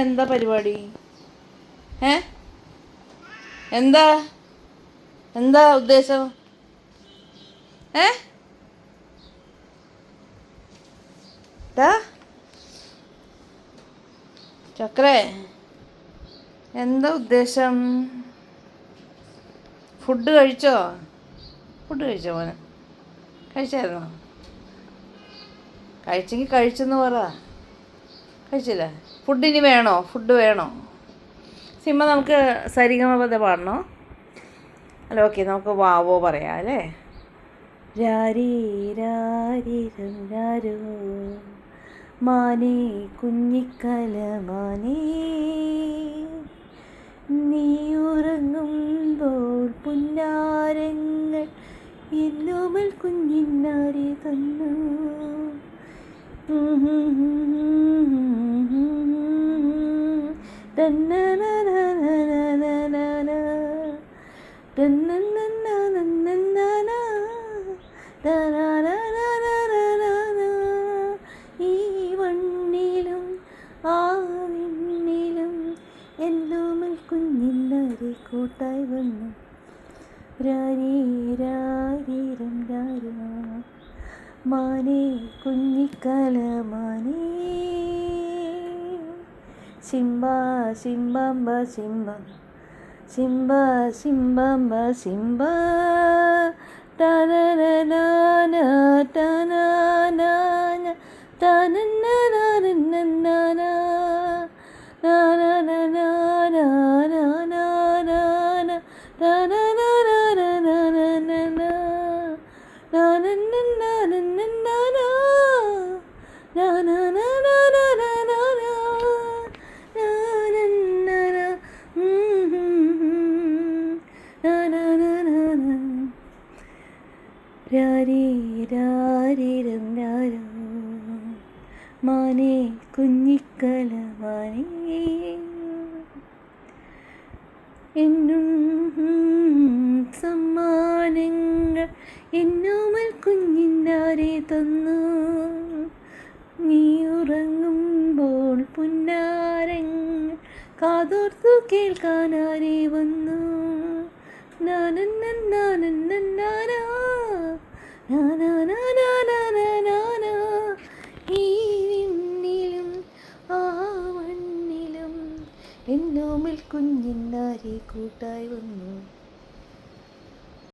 എന്താ പരിപാടി? എന്താ എന്താ ഉദ്ദേശം? ചക്രേ, എന്താ ഉദ്ദേശം? ഫുഡ് കഴിച്ചോ മോനെ? കഴിച്ചായിരുന്നോ? കഴിച്ചെങ്കിൽ കഴിച്ചെന്ന് പറ. കഴിച്ചില്ലേ? ഫുഡ് വേണോ? സിമ്മ, നമുക്ക് സരിഗമപദ പാടണോ? അല്ല, ഓക്കെ, നമുക്ക് വാവോ പറയാം അല്ലേ? രാരീ രാരീരം രാരോ മാനേ കുഞ്ഞിക്കല മാനേ, നീ ഉറങ്ങുമ്പോൾ പുന്നാരങ്ങൾ എന്നോമൽ കുഞ്ഞിന്നാരെ തന്നു. ഈ വണ്ണിലും ആ വിണ്ണിലും എന്നോമൽ കുഞ്ഞിന്നാരെ കൂട്ടായി വന്നു. രാരീ രാരീരം രാരാ മാനേ കുഞ്ഞിക്കല മാനേ, സിംബ സിംബാംബ സിംബ സിംബ സിംബാംബ സിംബ, തനനനാന തനനാന തനനനാന രാരീ രാരീരം രാരോ മാനേ കുഞ്ഞിക്കല മാനേ, എന്നും സമ്മാനങ്ങൾ എന്നോമൽ കുഞ്ഞിന്നാരെ തന്നു. നീ ഉറങ്ങുമ്പോൾ പുന്നാരങ്ങൾ കാതോർത്തു കേൾക്കാനാരെ വന്നു. ഈ വിണ്ണിലും ആ വണ്ണിലും എന്നോമൽ കുഞ്ഞിന്നാരെ കൂട്ടായി വന്നു.